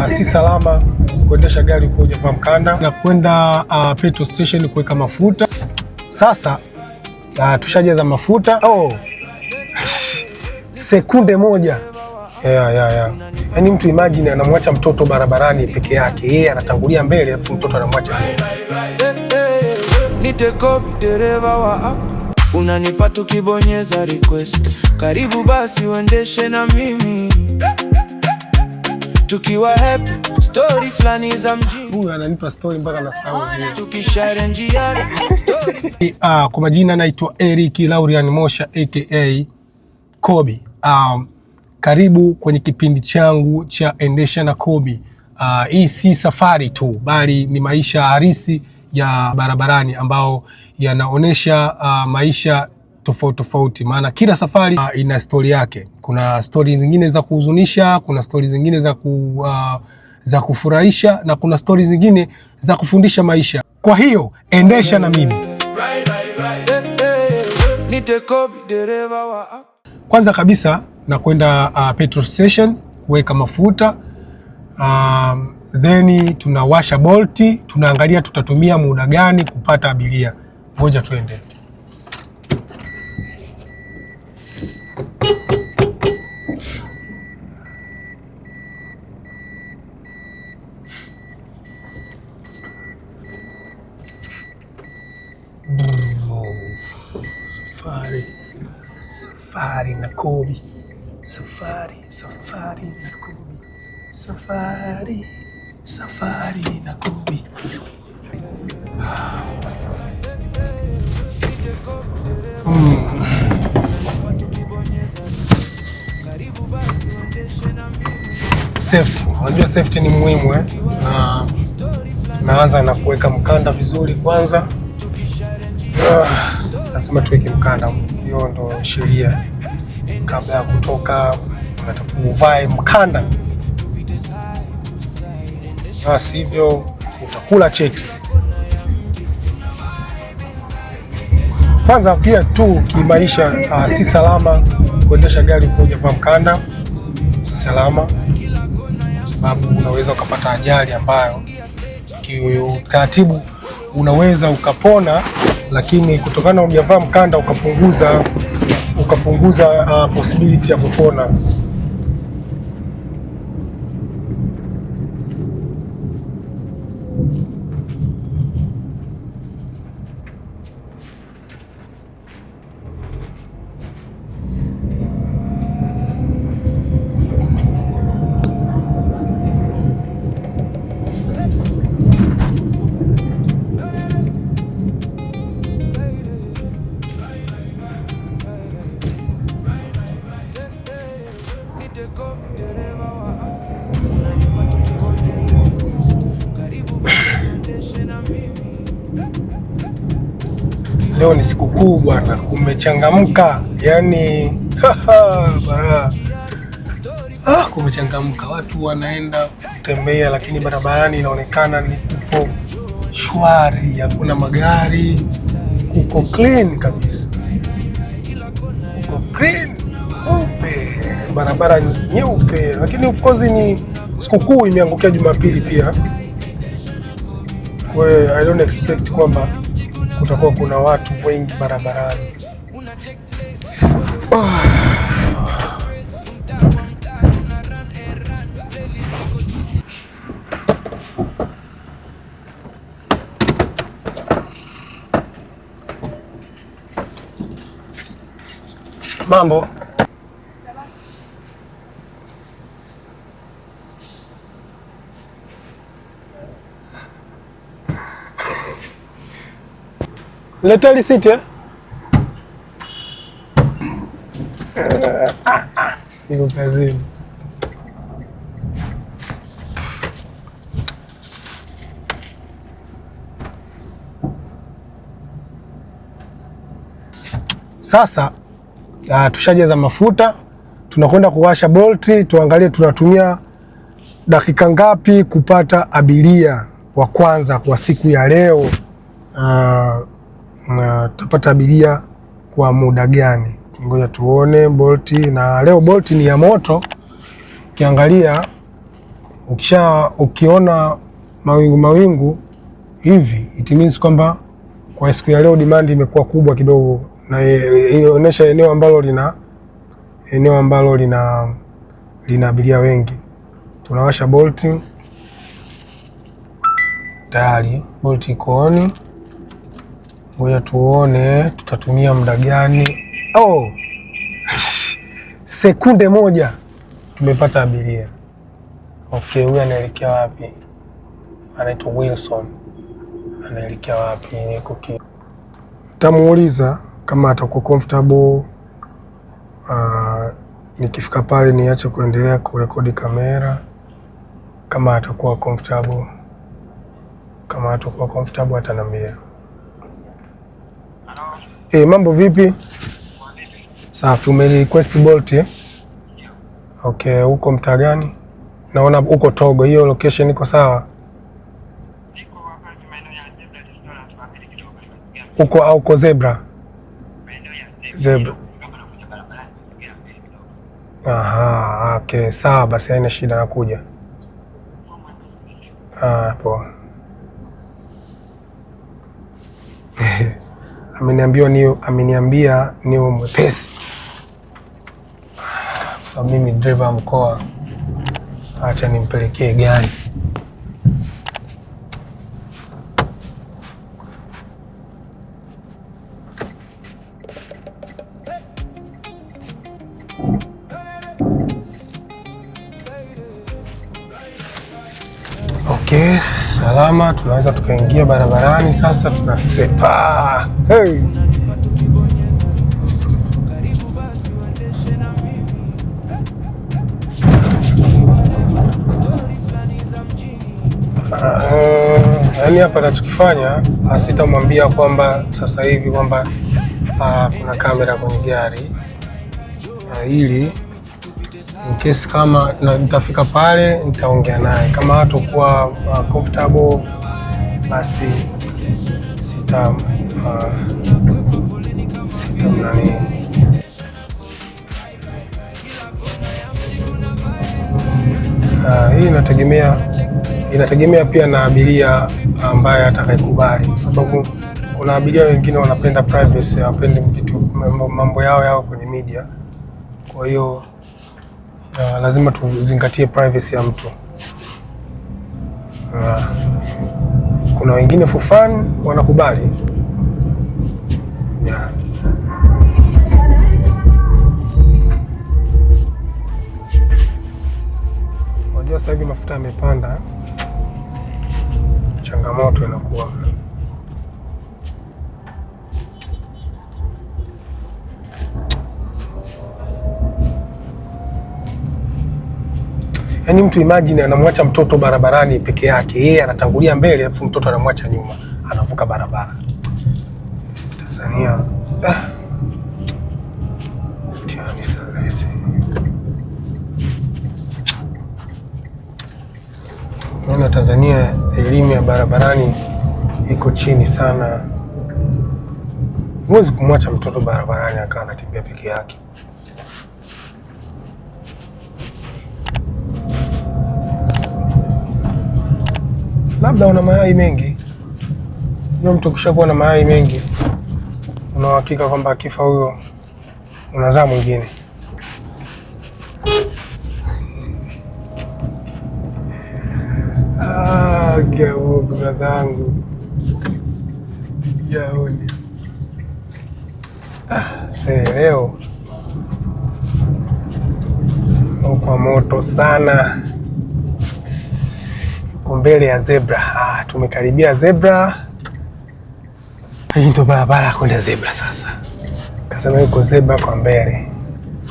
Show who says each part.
Speaker 1: si salama kuendesha gari ukiwa hujavaa mkanda na kwenda petrol station kuweka mafuta. Sasa tushajaza mafuta. Sekunde moja. Yaani mtu imagine anamwacha mtoto barabarani peke yake, yeye anatangulia mbele afu mtoto anamwacha.
Speaker 2: Nite Kobi dereva wa unanipa tukibonyeza request, karibu basi uendeshe na mimi tukiwa happy, story flani za mjini.
Speaker 1: Huyu ananipa story mpaka nasahau vile.
Speaker 2: Tukishare njiani story.
Speaker 1: Kwa majina naitwa Eric Laurian Mosha aka Kobi. Karibu kwenye kipindi changu cha Endesha na Kobi. Hii si safari tu, bali ni maisha halisi ya barabarani ambao yanaonesha maisha tofauti tofauti. Maana kila safari ina story yake. Kuna story zingine za kuhuzunisha, kuna story zingine za kufurahisha, na kuna story zingine za kufundisha maisha. Kwa hiyo endesha na mimi.
Speaker 2: Nite Kobi dereva wa
Speaker 1: Kwanza kabisa na kwenda petrol station kuweka mafuta. Then tunawasha bolti, tunaangalia tutatumia muda gani kupata abiria. Ngoja tuende. Safari na Kobi. Safari na Kobi. Safari na Kobi. Safety. Unajua safety ni muhimu na naanza na kuweka mkanda vizuri kwanza. Lazima tuweke mkanda. Hiyo ndo sheria. Kabla ya kutoka unatakiwa uvae mkanda. Sivyo utakula cheti. Kwanza pia tu kimaisha, si salama kuendesha gari ukiwa hujavaa mkanda. Si salama kwa sababu unaweza ukapata ajali ambayo kiutaratibu unaweza ukapona, lakini kutokana na hujavaa mkanda ukapunguza possibility ya kupona. Leo ni sikukuu bwana, kumechangamka. Yani bara. Kumechangamka, watu wanaenda kutembea, lakini barabarani inaonekana ni kuko shwari, hakuna magari, kuko clean kabisa. Kuko clean, nyeupe, barabara nyeupe, lakini of course ni sikukuu imeangukia Jumapili pia. Kwa hiyo I don't expect kwamba kutakuwa kuna watu wengi barabarani. Mambo. Leta risiti. Niko kazini. Sasa tushajaza mafuta, tunakwenda kuwasha bolti, tuangalie tunatumia dakika ngapi kupata abiria wa kwanza kwa siku ya leo. Tutapata abiria kwa muda gani? Ngoja tuone bolti, na leo bolti ni ya moto. Ukiangalia Ukiona mawingu hivi, it means kwamba kwa siku ya leo demand imekuwa kubwa kidogo, na inaonyesha eneo ambalo lina abiria wengi. Tunawasha bolt tayari, bolt iko on. Ngoja tuone tutatumia muda gani. Sekunde moja tumepata abiria. Okay, huyu anaelekea wapi? Anaitwa Wilson. Anaelekea wapi? Tamuuliza kama atakuwa comfortable. Nikifika pale niache kuendelea kurekodi kamera. Kama atakuwa comfortable. Kama atakuwa comfortable atanambia. Mambo vipi? Safi, umerequest Bolt Okay, uko mtaa gani? Naona uko Togo, hiyo location iko sawa? Uko Zebra? Zebra. Aha, okay, sawa basi, haina shida, nakuja. Poa. Ameniambia niwe mwepesi kwa sababu mimi driver wa mkoa. Acha nimpelekee gari. Okay, salama, tunaweza tukaingia barabarani sasa, tunasepa. Hey! Yaani hapa nachokifanya, sitamwambia kwamba sasa hivi kwamba kuna kamera kwenye gari, ili in case kama nitafika pale nitaongea naye. Kama hatakuwa comfortable basi nani. Hii inategemea pia na abiria ambaye atakayekubali, kwa sababu kuna abiria wengine wanapenda privacy, hawapendi mambo yao kwenye media. Kwa hiyo lazima tuzingatie privacy ya mtu. Kuna wengine for fun wanakubali. Unajua sasa hivi mafuta yamepanda, changamoto inakuwa. Yaani mtu imagine anamwacha mtoto barabarani peke yake, yeye anatangulia mbele alafu mtoto anamwacha nyuma, anavuka barabara. Tanzania tiani sana hizi. Maana Tanzania elimu ya barabarani iko chini sana. Huwezi kumwacha mtoto barabarani akawa anatembea peke yake. Labda una mayai mengi. Hiyo mtu ukishakuwa na mayai mengi, una uhakika kwamba akifa huyo unazaa mwingine. Mungu babangu. Yaoni. Leo uko moto sana. Uko mbele ya zebra. Tumekaribia zebra. Hii ndo barabara kwenda zebra sasa. Kasema yuko zebra kwa mbele.